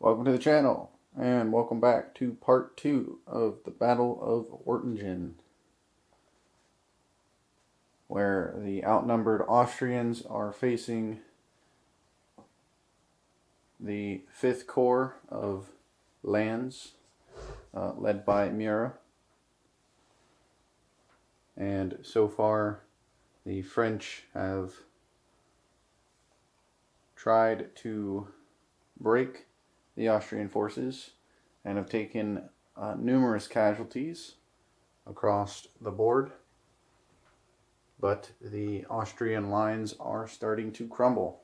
Welcome to the channel, and welcome back to part 2 of the Battle of Wertingen, where the outnumbered Austrians are facing the 5th Corps of Lands, led by Murat. And so far, the French have tried to break the Austrian forces and have taken numerous casualties across the board, but the Austrian lines are starting to crumble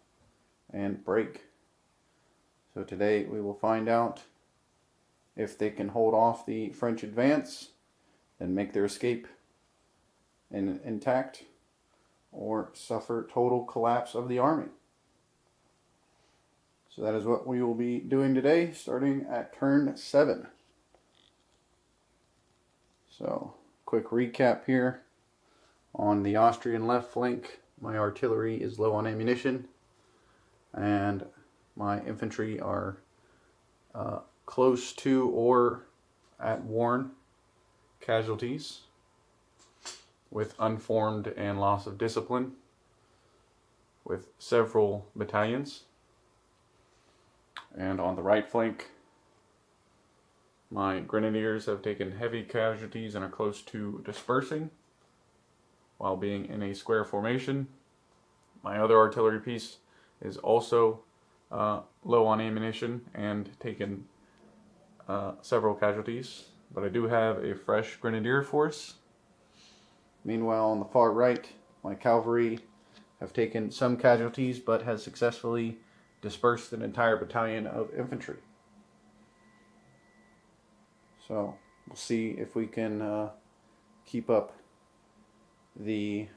and break. So today we will find out if they can hold off the French advance and make their escape intact, or suffer total collapse of the army. So that is what we will be doing today, starting at turn 7. So, quick recap here. On the Austrian left flank, my artillery is low on ammunition, and my infantry are close to or at worn casualties, with unformed and loss of discipline, with several battalions. And on the right flank, my grenadiers have taken heavy casualties and are close to dispersing while being in a square formation. My other artillery piece is also low on ammunition and taken several casualties, but I do have a fresh grenadier force. Meanwhile, on the far right, my cavalry have taken some casualties but has successfully dispersed an entire battalion of infantry. So we'll see if we can keep up the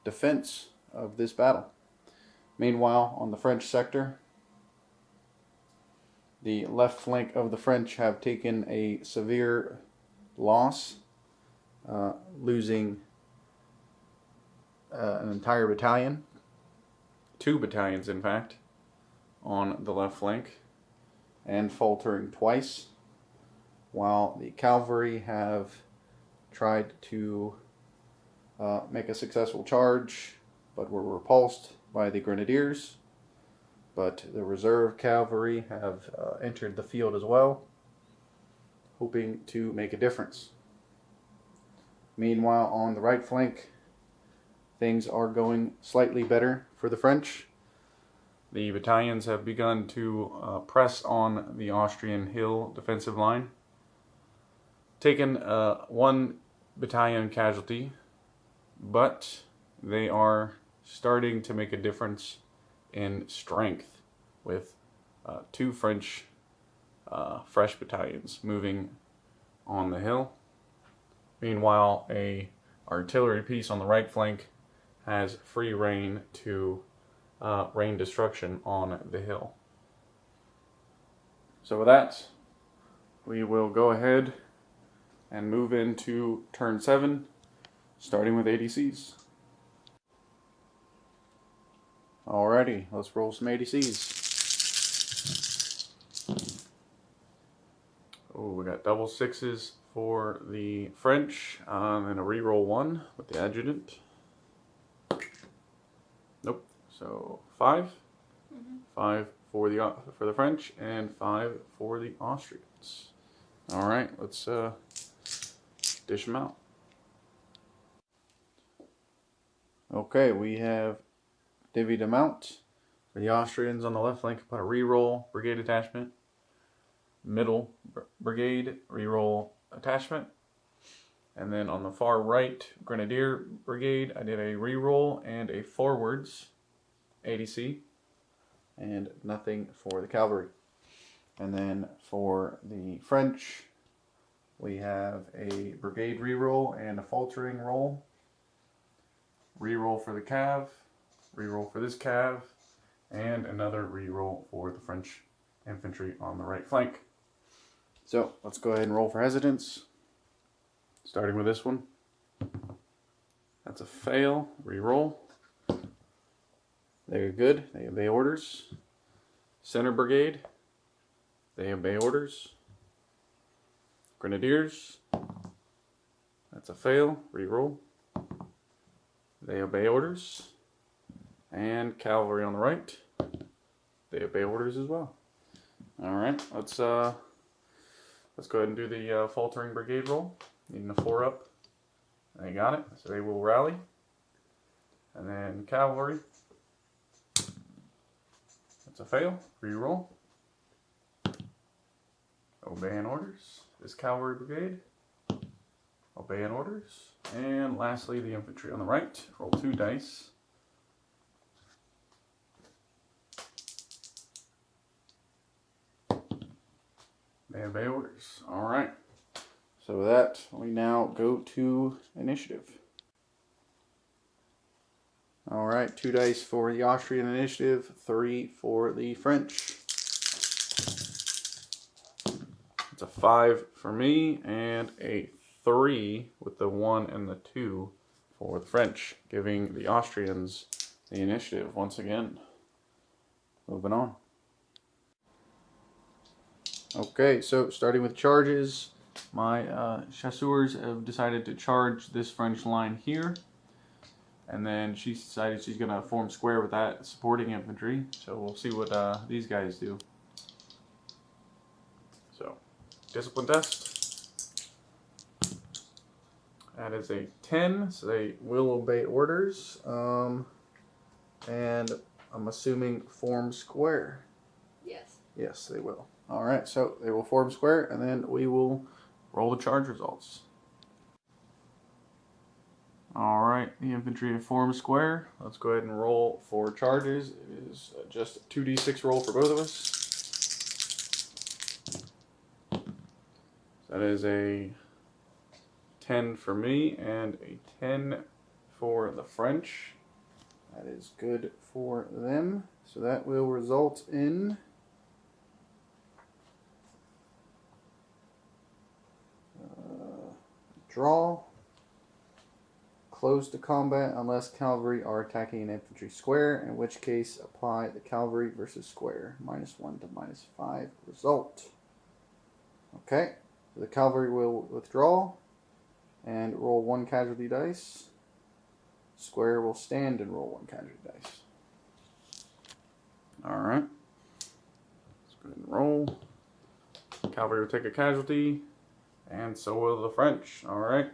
defense of this battle. Meanwhile, on the French sector, the left flank of the French have taken a severe loss, losing an entire battalion. 2 battalions, in fact, on the left flank, and faltering twice, while the cavalry have tried to make a successful charge, but were repulsed by the grenadiers. But the reserve cavalry have entered the field as well, hoping to make a difference. Meanwhile, on the right flank, things are going slightly better for the French. The battalions have begun to press on the Austrian hill defensive line. Taken 1 battalion casualty, but they are starting to make a difference in strength, with 2 French fresh battalions moving on the hill. Meanwhile, a artillery piece on the right flank has free rein to rain destruction on the hill. So with that, we will go ahead and move into turn 7, starting with ADCs. Alrighty, let's roll some ADCs. Oh, we got double 6s for the French, and a reroll 1 with the adjutant. Nope. So 5, 5 for the French, and 5 for the Austrians. All right, let's dish them out. Okay, we have divvied them out. For the Austrians on the left flank, put a reroll brigade attachment. Middle brigade reroll attachment. And then on the far right, Grenadier Brigade, I did a reroll and a forwards ADC, and nothing for the cavalry. And then for the French, we have a brigade reroll and a faltering roll. Reroll for the cav, reroll for this cav, and another reroll for the French infantry on the right flank. So let's go ahead and roll for hesitance. Starting with this one. That's a fail. Reroll. They're good. They obey orders. Center Brigade, they obey orders. Grenadiers, that's a fail, reroll. They obey orders. And cavalry on the right, they obey orders as well. All right, let's go ahead and do the faltering brigade roll. Needing a 4-up. They got it, so they will rally. And then cavalry, that's a fail, reroll. Obeying orders. This cavalry brigade, obeying orders. And lastly, the infantry on the right, roll 2 dice. They obey orders. All right. So with that, we now go to initiative. All right, 2 dice for the Austrian initiative, 3 for the French. It's a 5 for me and a 3 with the 1 and the 2 for the French, giving the Austrians the initiative once again. Moving on. Okay, so starting with charges, my chasseurs have decided to charge this French line here. And then she decided she's going to form square with that supporting infantry. So we'll see what these guys do. So, discipline test. That is a 10, so they will obey orders. And I'm assuming form square. Yes. Yes, they will. All right, so they will form square, and then we will roll the charge results. All right, the infantry have formed square. Let's go ahead and roll for charges. It is just a 2d6 roll for both of us. That is a 10 for me and a 10 for the French. That is good for them. So that will result in draw. Close to combat unless cavalry are attacking an infantry square, in which case apply the cavalry versus square, -1 to -5 result. Okay, so the cavalry will withdraw and roll 1 casualty dice. Square will stand and roll 1 casualty dice. Alright, let's go ahead and roll. Cavalry will take a casualty, and so will the French. Alright.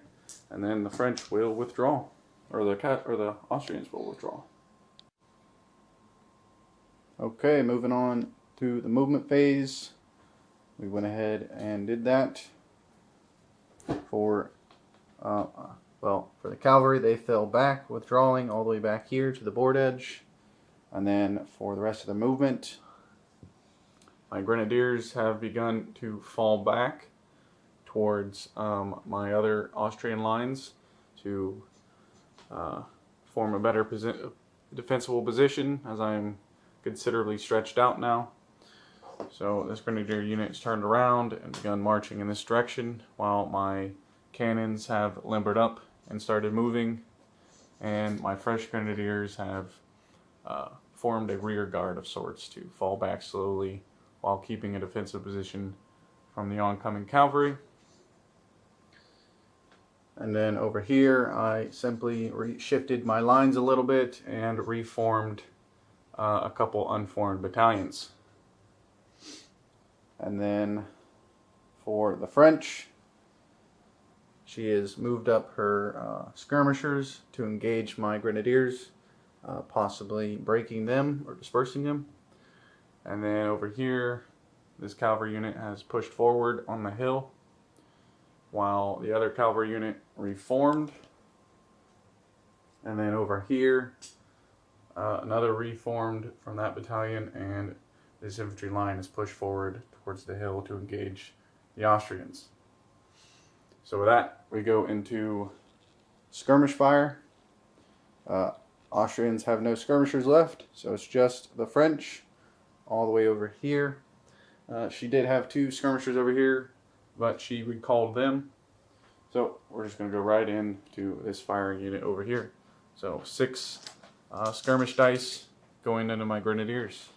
And then the French will withdraw, or the Austrians will withdraw. Okay, moving on to the movement phase. We went ahead and did that. For for the cavalry, they fell back, withdrawing all the way back here to the board edge. And then for the rest of the movement, my grenadiers have begun to fall back towards my other Austrian lines to form a better defensible position, as I'm considerably stretched out now. So this grenadier unit's turned around and begun marching in this direction, while my cannons have limbered up and started moving, and my fresh grenadiers have formed a rear guard of sorts to fall back slowly while keeping a defensive position from the oncoming cavalry. And then over here, I simply shifted my lines a little bit and reformed a couple unformed battalions. And then for the French, she has moved up her skirmishers to engage my grenadiers, possibly breaking them or dispersing them. And then over here, this cavalry unit has pushed forward on the hill, while the other cavalry unit reformed. And then over here, another reformed from that battalion, and this infantry line is pushed forward towards the hill to engage the Austrians. So with that, we go into skirmish fire. Austrians have no skirmishers left, so it's just the French all the way over here. She did have 2 skirmishers over here, but she recalled them. So we're just going to go right into this firing unit over here. So 6 skirmish dice going into my grenadiers.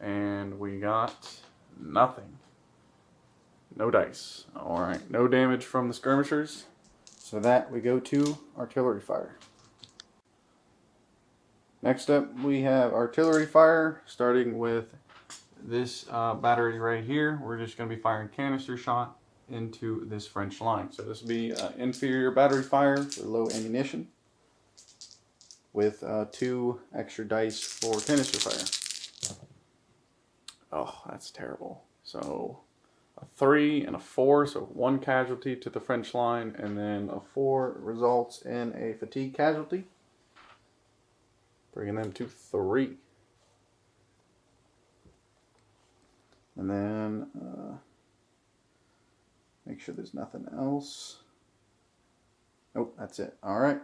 And we got nothing. No dice. Alright, no damage from the skirmishers. So that we go to artillery fire. Next up we have artillery fire, starting with this battery right here. We're just going to be firing canister shot into this French line. So this will be inferior battery fire for low ammunition, with 2 extra dice for canister fire. Oh, that's terrible. So a 3 and a 4, so 1 casualty to the French line, and then a 4 results in a fatigue casualty, bringing them to 3. And then make sure there's nothing else. Nope, that's it. Alright,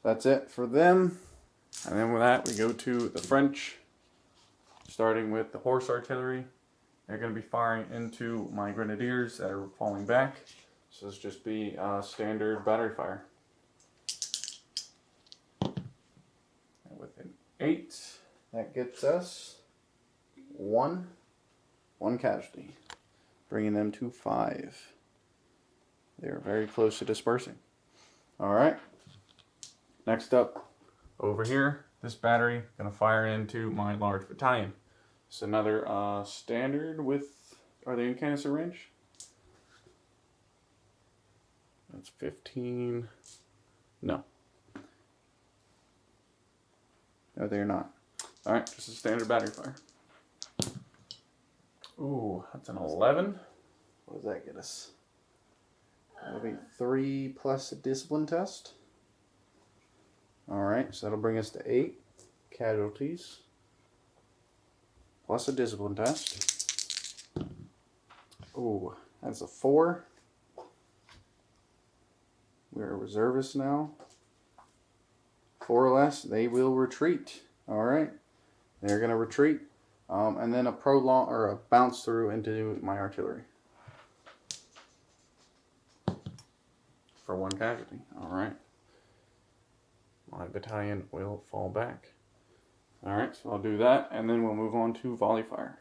that's it for them. And then with that, we go to the French, starting with the horse artillery. They're going to be firing into my grenadiers that are falling back. So this just be standard battery fire. And with an 8, that gets us 1 casualty, bringing them to 5. They're very close to dispersing. Alright, next up over here, this battery going to fire into my large battalion. It's another standard with, are they in canister range? That's 15. No, they're not. Alright, this is standard battery fire. Ooh, that's an 11. What does that get us? That'll be 3 plus a discipline test. Alright, so that'll bring us to 8 casualties plus a discipline test. Ooh, that's a 4. We're a reservist now. 4 or less, they will retreat. Alright, they're going to retreat. And then a prolong or a bounce through into my artillery for 1 casualty. Alright. My battalion will fall back. Alright, so I'll do that, and then we'll move on to volley fire.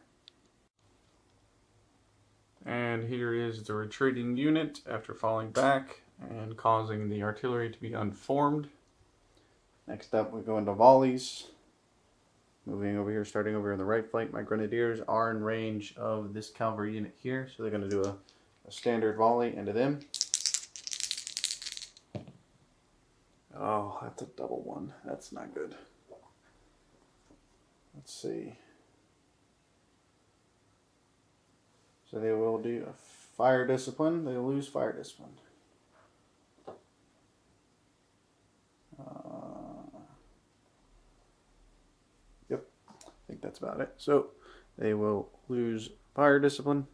And here is the retreating unit after falling back and causing the artillery to be unformed. Next up, we go into volleys. Moving over here, starting over in the right flank, my grenadiers are in range of this cavalry unit here, so they're going to do a standard volley into them. Oh, that's a double 1. That's not good. Let's see. So they will do a fire discipline. They'll lose fire discipline. Yep, I think that's about it. So they will lose fire discipline.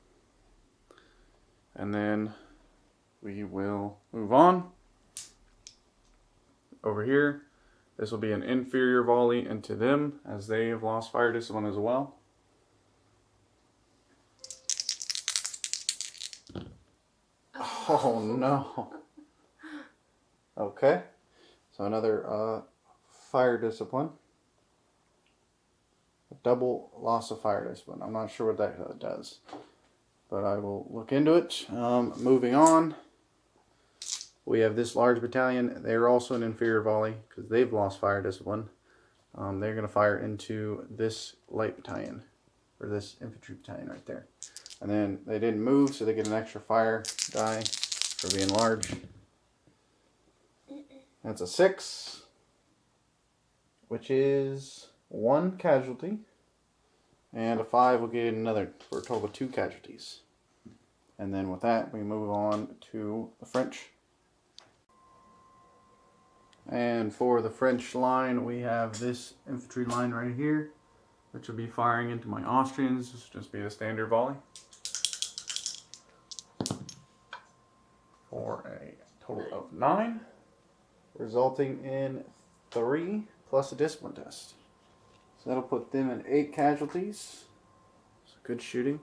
And then we will move on. Over here, this will be an inferior volley into them, as they have lost fire discipline as well. Oh no. Okay, so another fire discipline. A double loss of fire discipline. I'm not sure what that does, but I will look into it. Moving on. We have this large battalion. They're also an inferior volley because they've lost fire discipline. They're going to fire into this light battalion, or this infantry battalion right there. And then they didn't move, so they get an extra fire die for being large. That's a 6, which is 1 casualty. And a 5 will get another, for a total of 2 casualties. And then with that, we move on to the French. And for the French line, we have this infantry line right here, which will be firing into my Austrians. This will just be the standard volley. For a total of 9, resulting in 3 plus a discipline test. So that'll put them in 8 casualties. So good shooting.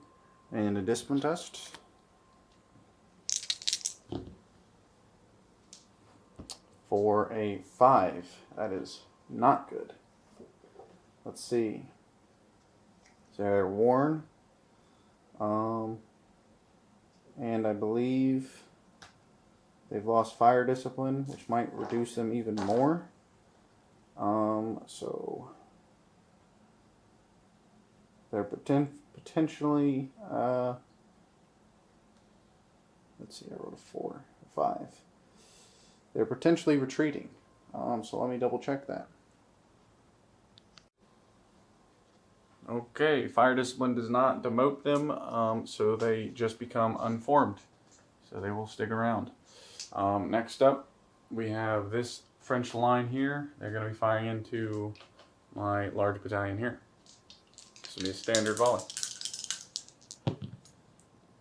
And a discipline test. For a 5. That is not good. Let's see. So They're worn. And I believe they've lost fire discipline, which might reduce them even more. So they're potentially, let's see, I wrote a 4, a 5. They're potentially retreating. So let me double check that. Okay, fire discipline does not demote them, so they just become unformed. So they will stick around. Next up, we have this French line here. They're going to be firing into my large battalion here. This will be a standard volley.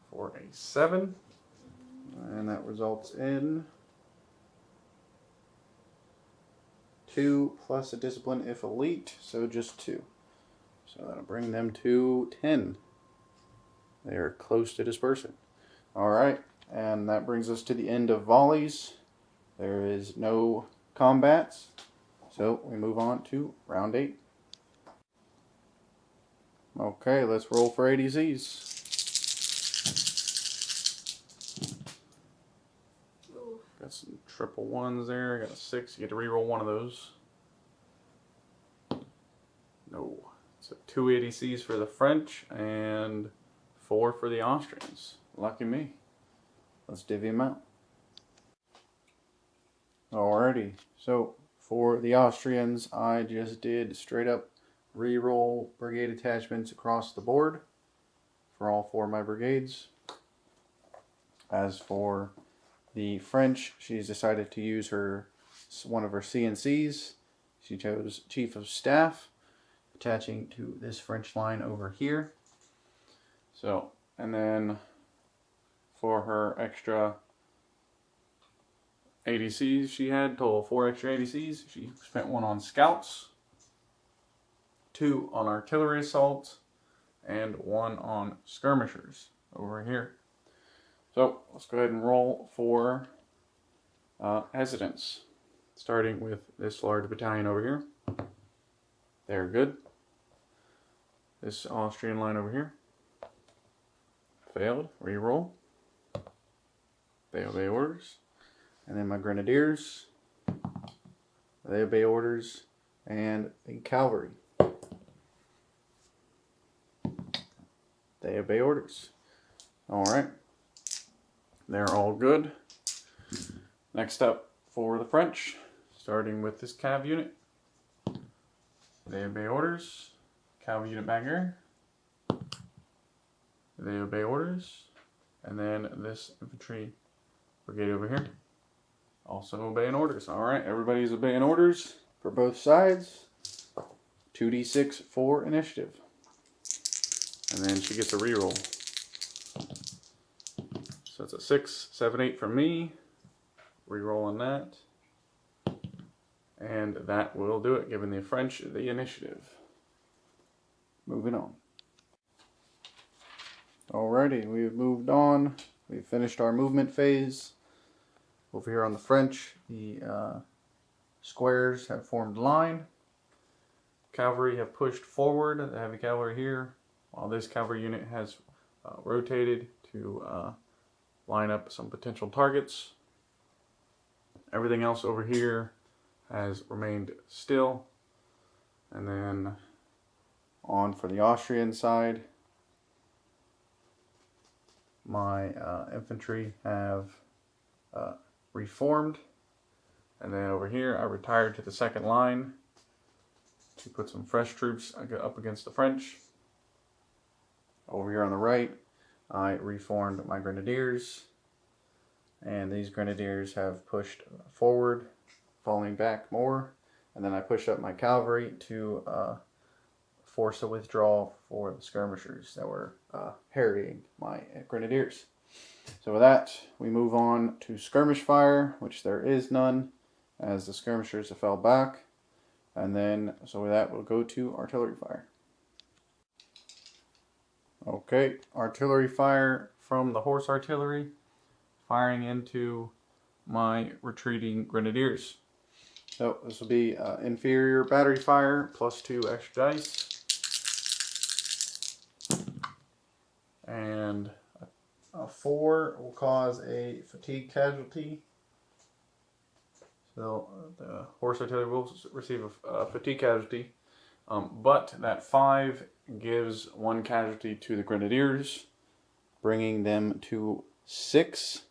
For a 7. And that results in 2 plus a discipline if elite, so just 2. So that'll bring them to 10. They are close to dispersing. Alright, and that brings us to the end of volleys. There is no combats, so we move on to round 8. Okay, let's roll for ADCs. Got some triple ones there. Got a 6. You get to reroll one of those. No. So 2 ADCs for the French and 4 for the Austrians. Lucky me. Let's divvy them out. Alrighty. So for the Austrians, I just did straight up reroll brigade attachments across the board for all 4 of my brigades. As for the French, she's decided to use one of her CNCs. She chose Chief of Staff, attaching to this French line over here. So, and then for her extra ADCs she had, total 4 extra ADCs. She spent 1 on scouts, 2 on artillery assault, and 1 on skirmishers over here. So let's go ahead and roll for hesitance, starting with this large battalion over here. They're good. This Austrian line over here failed. Reroll. They obey orders. And then my grenadiers, they obey orders, and the cavalry, they obey orders. All right, they're all good. Next up for the French, starting with this cav unit, they obey orders. Cav unit back here, they obey orders, and then this infantry brigade over here also obeying orders. Alright, everybody's obeying orders for both sides. 2d6 for initiative. And then she gets a reroll. So it's a 6, 7, 8 for me. Reroll on that. And that will do it, giving the French the initiative. Moving on. Alrighty, we've moved on. We've finished our movement phase. Over here on the French, the squares have formed line. Cavalry have pushed forward, the heavy cavalry here, while this cavalry unit has rotated to line up some potential targets. Everything else over here has remained still. And then on for the Austrian side, my infantry have reformed, and then over here I retired to the second line to put some fresh troops up against the French. Over here on the right, I reformed my grenadiers, and these grenadiers have pushed forward, falling back more, and then I pushed up my cavalry to force a withdrawal for the skirmishers that were harrying my grenadiers. So with that, we move on to skirmish fire, which there is none, as the skirmishers have fell back. And then, so with that, we'll go to artillery fire. Okay, artillery fire from the horse artillery, firing into my retreating grenadiers. So this will be inferior battery fire, plus 2 extra dice. and a 4 will cause a fatigue casualty. So the horse artillery will receive a fatigue casualty, but that 5 gives 1 casualty to the grenadiers, bringing them to 6,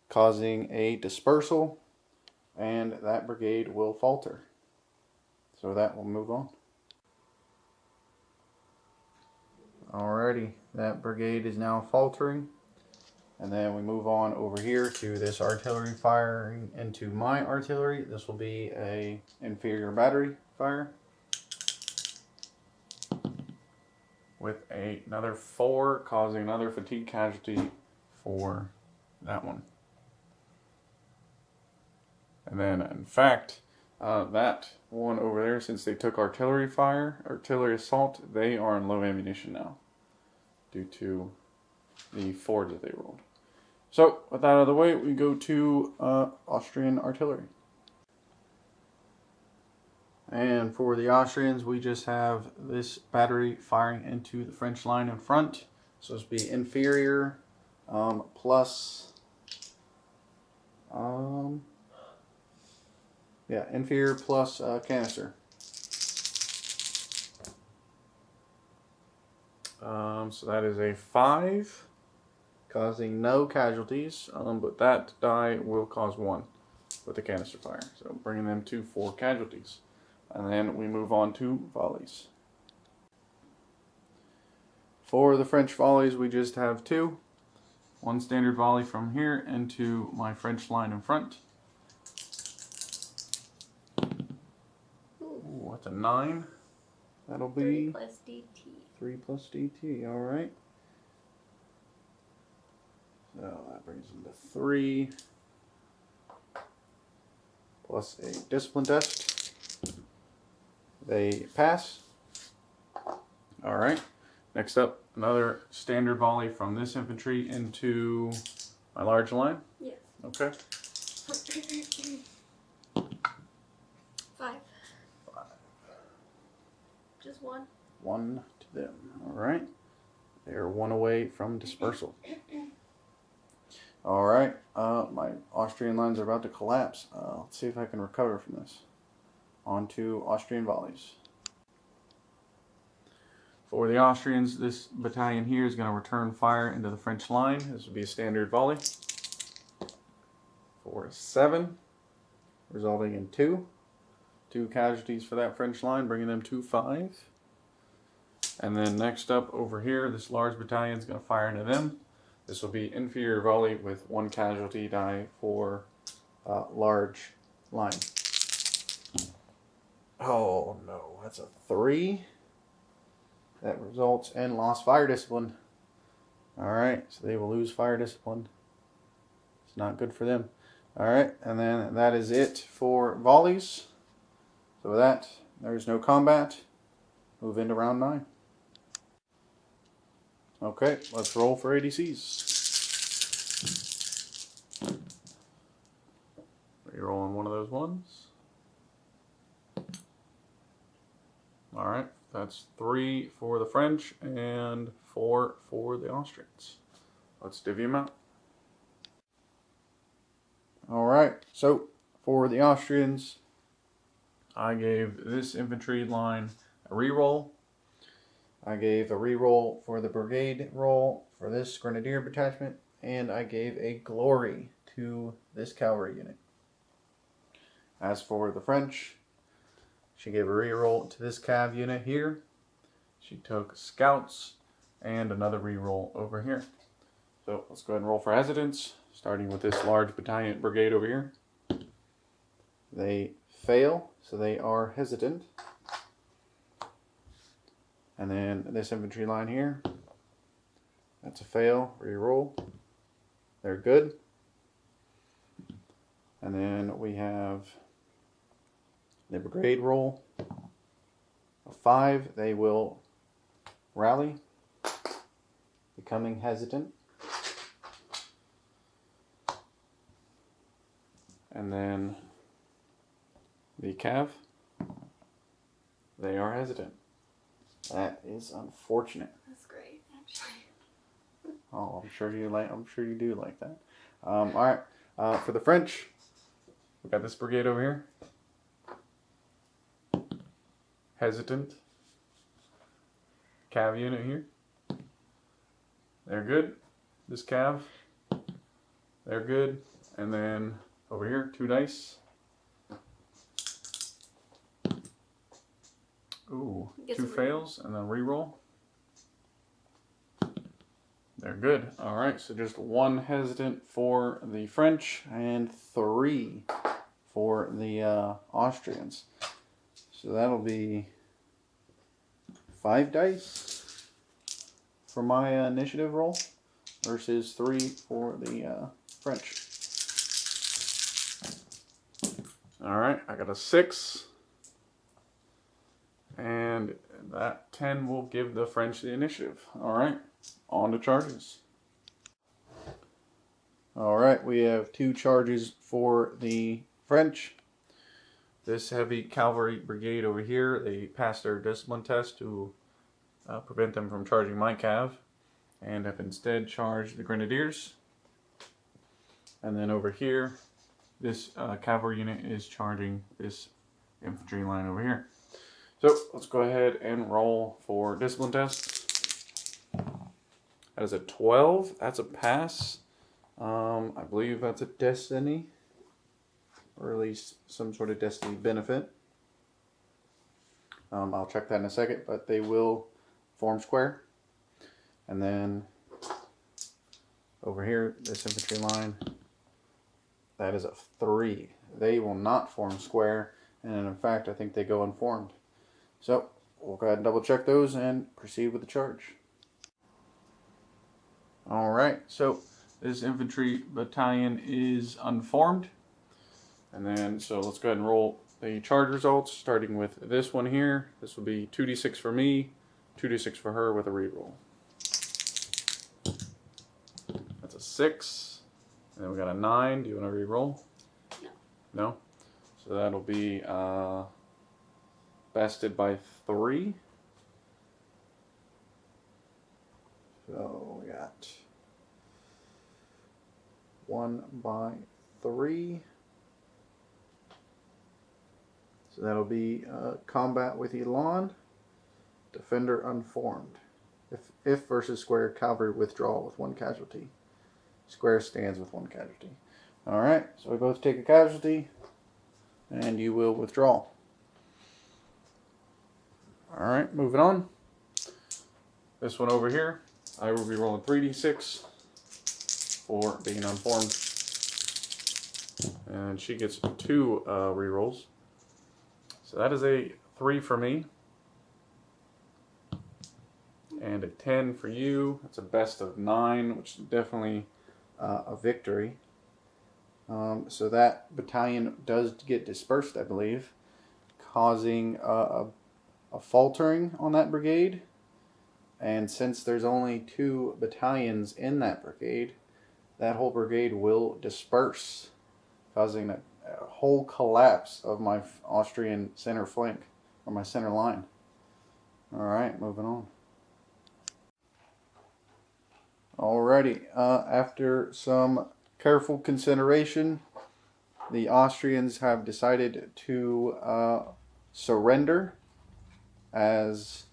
causing a dispersal, and that brigade will falter. So that will move on. Alrighty, that brigade is now faltering. And then we move on over here to this artillery firing into my artillery. This will be a inferior battery fire with another 4, causing another fatigue casualty for that one. And then, in fact, that one over there, since they took artillery assault, they are on low ammunition now due to the 4 that they rolled. So, with that out of the way, we go to Austrian artillery. And for the Austrians, we just have this battery firing into the French line in front. So this will be inferior plus... inferior plus canister. So that is a 5, causing no casualties, but that die will cause 1 with the canister fire. So bringing them to 4 casualties. And then we move on to volleys. For the French volleys, we just have 2. 1 standard volley from here into my French line in front. Ooh, that's a 9. That'll be 3 plus DT. 3 plus DT, alright. So that brings them to 3. Plus a discipline test. They pass. Alright. Next up, another standard volley from this infantry into my large line. Yes. Okay. 5. Just 1. 1 to them. Alright. They're 1 away from dispersal. Alright. My Austrian lines are about to collapse. Let's see if I can recover from this. On to Austrian volleys. For the Austrians, this battalion here is going to return fire into the French line. This will be a standard volley for 7, resulting in 2 casualties for that French line, bringing them to 5. And then next up over here, this large battalion is going to fire into them. This will be inferior volley with 1 casualty die for large line. Oh no, that's a 3. That results in lost fire discipline. Alright, so they will lose fire discipline. It's not good for them. Alright, and then that is it for volleys. So with that, there's no combat. Move into round 9. Okay, let's roll for ADCs. Rerolling one of those ones. Alright, that's 3 for the French and 4 for the Austrians. Let's divvy them out. Alright, so for the Austrians, I gave this infantry line a reroll. I gave a reroll for the brigade roll for this grenadier detachment, and I gave a glory to this cavalry unit. As for the French, she gave a reroll to this cav unit here. She took scouts and another reroll over here. So let's go ahead and roll for hesitance, starting with this large battalion brigade over here. They fail, so they are hesitant. And then this infantry line here, that's a fail, reroll. They're good. And then we have the brigade roll. A 5, they will rally, becoming hesitant. And then the cav, they are hesitant. That is unfortunate. That's great, actually. Oh, I'm sure you like. I'm sure you do like that. All right. For the French, we got this brigade over here. Hesitant. Cav unit here. They're good. This cav. They're good. And then over here, 2 dice. Ooh, 2 fails and then reroll. They're good. All right, so just 1 hesitant for the French and 3 for the Austrians. So that'll be 5 dice for my initiative roll versus 3 for the French. All right, I got a 6. And that 10 will give the French the initiative. All right, on to charges. All right, we have 2 charges for the French. This heavy cavalry brigade over here, they passed their discipline test to prevent them from charging my cav, and have instead charged the grenadiers. And then over here, this cavalry unit is charging this infantry line over here. So let's go ahead and roll for discipline test. That is a 12. That's a pass. I believe that's a destiny, or at least some sort of destiny benefit. I'll check that in a second, but they will form square. And then over here, this infantry line, that is a 3. They will not form square, and in fact, I think they go unformed. So we'll go ahead and double check those and proceed with the charge. All right, so this infantry battalion is unformed. And then, so let's go ahead and roll the charge results, starting with this one here. This will be 2d6 for me, 2d6 for her with a reroll. That's a 6. And then we got a 9. Do you want to reroll? No. No? So that'll be bested by 3. So we got 1 by 3. So that'll be combat with Elan, defender unformed. If versus square, cavalry withdraw with 1 casualty. Square stands with 1 casualty. All right, so we both take a casualty, and you will withdraw. All right, moving on. This one over here, I will be rolling 3d6 for being unformed. And she gets 2 rerolls. So that is a 3 for me. And a 10 for you. That's a best of 9, which is definitely a victory. So that battalion does get dispersed, I believe, causing a faltering on that brigade. And since there's only 2 battalions in that brigade, that whole brigade will disperse, causing a whole collapse of my Austrian center flank, or my center line. Alright, moving on. Alrighty, after some careful consideration, the Austrians have decided to surrender, as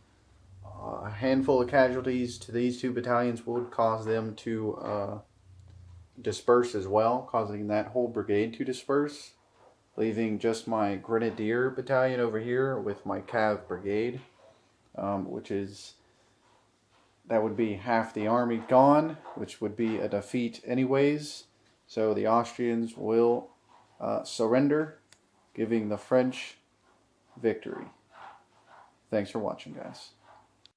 a handful of casualties to these 2 battalions would cause them to disperse as well, causing that whole brigade to disperse, leaving just my grenadier battalion over here with my cav brigade, that would be half the army gone, which would be a defeat anyways. So the Austrians will surrender, giving the French victory. Thanks for watching, guys.